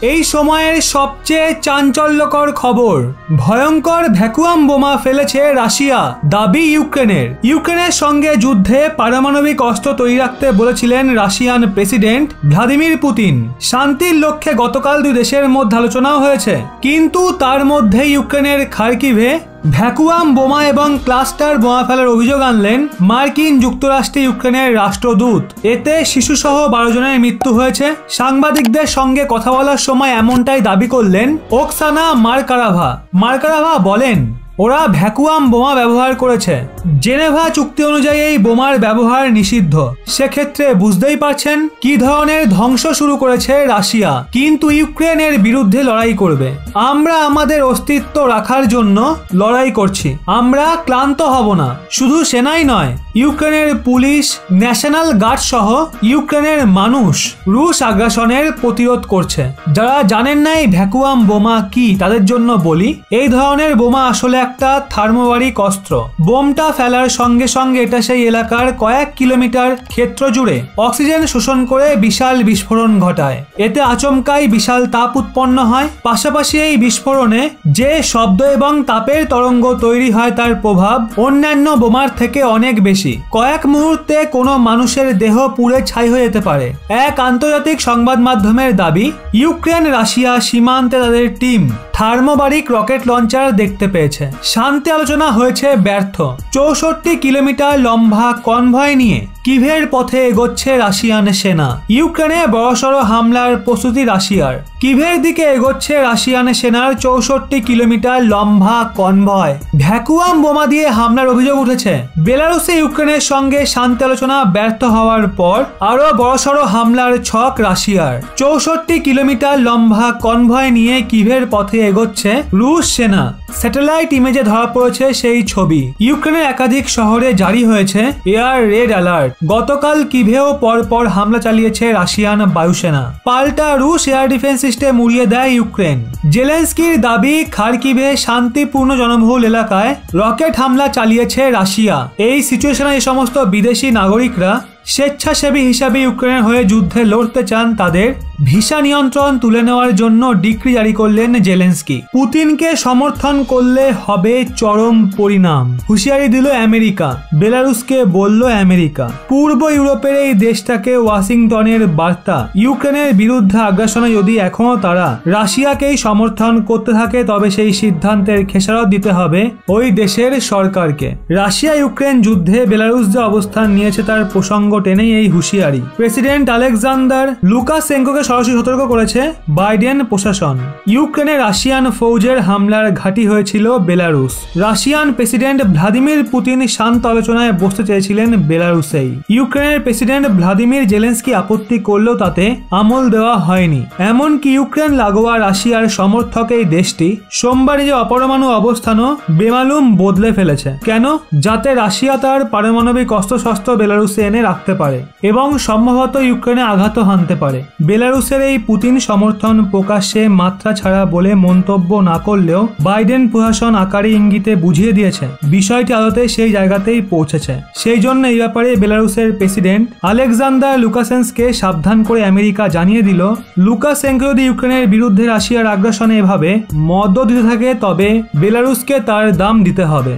এই সময়ের সবচেয়ে চাঞ্চল্যকর খবর, ভয়ঙ্কর ভ্যাকুয়াম বোমা ফেলেছে রাশিয়া, দাবি ইউক্রেনের। ইউক্রেনের সঙ্গে যুদ্ধে পারমাণবিক অস্ত্র তৈরি রাখতে বলেছিলেন রাশিয়ান প্রেসিডেন্ট ভ্লাদিমির পুতিন। শান্তির লক্ষ্যে গতকাল দুই দেশের মধ্যে আলোচনাও হয়েছে, কিন্তু তার মধ্যে ইউক্রেনের খার্কিভে ভ্যাকুয়াম বোমা এবং ক্লাস্টার বোমা ফেলার অভিযোগ আনলেন মার্কিন যুক্তরাষ্ট্রে ইউক্রেনের রাষ্ট্রদূত। এতে শিশুসহ 12 জনের মৃত্যু হয়েছে। সাংবাদিকদের সঙ্গে কথা বলার সময় এমনটাই দাবি করলেন ওকসানা মার্কারাভা বলেন, ওরা ভ্যাকুয়াম বোমা ব্যবহার করেছে। জেনেভা চুক্তি অনুযায়ী এই বোমার ব্যবহার নিষিদ্ধ। সেক্ষেত্রে বুঝতেই পারছেন কি ধরনের ধ্বংস শুরু করেছে রাশিয়া। কিন্তু ইউক্রেনের বিরুদ্ধে লড়াই করবে। আমরা আমাদের অস্তিত্ব রাখার জন্য লড়াই করছি। আমরা ক্লান্ত হব না। শুধু সেনাই নয়, ইউক্রেনের পুলিশ, ন্যাশনাল গার্ড সহ ইউক্রেনের মানুষ রুশ আগ্রাসনের প্রতিরোধ করছে। যারা জানেন না এই ভ্যাকুয়াম বোমা কি, তাদের জন্য বলি, এই ধরনের বোমা আসলে একটা থার্মোবারিক অস্ত্র। বোমটা ফেলার সঙ্গে সঙ্গে এটা সেই এলাকার কয়েক কিলোমিটার ক্ষেত্র জুড়ে অক্সিজেন শোষণ করে বিশাল বিস্ফোরণ ঘটায়। এতে আচমকাই বিশাল তাপ উৎপন্ন হয়। পাশাপাশি এই বিস্ফোরণে যে শব্দ এবং তাপের তরঙ্গ তৈরি হয় তার প্রভাব অন্যান্য বোমার থেকে অনেক বেশি। কয়েক মুহূর্তে কোনো মানুষের দেহ পুড়ে ছাই হয়ে যেতে পারে। এক আন্তর্জাতিক সংবাদ মাধ্যমের দাবি, ইউক্রেন রাশিয়া সীমান্তে তাদের টিম থার্মোবারিক রকেট লঞ্চার দেখতে পেয়েছে। শান্তি আলোচনা হয়েছে ব্যর্থ। 64 কিলোমিটার লম্বা কনভয় নিয়ে কিভের পথে এগোচ্ছে রাশিয়ান সেনা। ইউক্রেনে বড়সড় হামলার প্রস্তুতি রাশিয়ার। কিভের দিকে এগোচ্ছে রাশিয়ান সেনার 64 কিলোমিটার লম্বা কনভয়। ভ্যাকুয়াম বোমা দিয়ে হামলার অভিযোগ উঠেছে। বেলারুসে ইউক্রেনের সঙ্গে শান্তি আলোচনা ব্যর্থ হওয়ার পর আরো বড়সড় হামলার ছক রাশিয়ার। 64 কিলোমিটার লম্বা কনভয় নিয়ে কিভের পথে এগোচ্ছে রুশ সেনা। স্যাটেলাইট ইমেজে ধরা পড়েছে সেই ছবি। ইউক্রেনের একাধিক শহরে জারি হয়েছে এয়ার রেড অ্যালার্ট। গতকাল কিভেও পরপর হামলা চালিয়েছে রাশিয়ান বায়ুসেনা। পাল্টা রুশ এয়ার ডিফেন্স সিস্টেম উড়িয়ে দেয় ইউক্রেন। জেলেন্সকির দাবি, খার্কিভে শান্তিপূর্ণ জনবহুল এলাকায় রকেট হামলা চালিয়েছে রাশিয়া। এই সিচুয়েশনে এই সমস্ত বিদেশি নাগরিকরা স্বেচ্ছাসেবী হিসাবে ইউক্রেনের হয়ে যুদ্ধে লড়তে চান, তাদের ভিসা নিয়ন্ত্রণ তুলে নেওয়ার জন্য ডিক্রি জারি করলেন জেলেন্সকি। পুতিনকে সমর্থন করলে হবে চরম পরিণাম, হুঁশিয়ারি দিল আমেরিকা। বেলারুসকে বলল আমেরিকা। পূর্ব ইউরোপের এই দেশটাকে ওয়াশিংটনের বার্তা, ইউক্রেনের বিরুদ্ধে আগ্রাসনে যদি এখনো তারা রাশিয়াকেই সমর্থন করতে থাকে তবে সেই সিদ্ধান্তের খেসারত দিতে হবে ওই দেশের সরকারকে। রাশিয়া ইউক্রেন যুদ্ধে বেলারুস যে অবস্থান নিয়েছে তার প্রসঙ্গ টেনেই এই হুঁশিয়ারি। প্রেসিডেন্ট আলেকজান্ডার লুকাশেঙ্কোকে সরাসরি সতর্ক করেছে বাইডেন প্রশাসন। ইউক্রেনে রাশিয়ান ফৌজের হামলার ঘাঁটি হয়েছিল Belarus. Russian president Vladimir Putin শান্ত আলোচনায় বসতে চেয়েছিলেন বেলারুসেই। ইউক্রেনের প্রেসিডেন্ট ভ্লাদিমির জেলেন্সকি আপত্তি করলেও তাতে আমল দেওয়া হয়নি। এমনকি ইউক্রেন লাগোয়া রাশিয়ার সমর্থক এই দেশটি সোমবার যে অপরমাণু অবস্থানও বেমালুম বদলে ফেলেছে। কেন? যাতে রাশিয়া তার পারমাণবিক অস্ত্রশস্ত্র বেলারুসে এনে রাখতে পারে এবং সম্ভবত ইউক্রেনে আঘাতও হানতে পারে। বেলারুসের এই পুতিন সমর্থন প্রকাশ্যে মাত্রা ছাড়া বলে মন্তব্য না করলেও বাইডেন প্রশাসন আকারে ইঙ্গিতে বুঝিয়ে দিয়েছে বিষয়টি আদতে সেই জায়গাতেই পৌঁছেছে। সেই জন্য এই ব্যাপারে বেলারুসের প্রেসিডেন্ট আলেকজান্ডার লুকাশেঙ্কোকে সাবধান করে আমেরিকা জানিয়ে দিল, লুকাশেঙ্কো যদি ইউক্রেনের বিরুদ্ধে রাশিয়ার আগ্রাসনে এভাবে মদত দিতে থাকে তবে বেলারুসকে তার দাম দিতে হবে।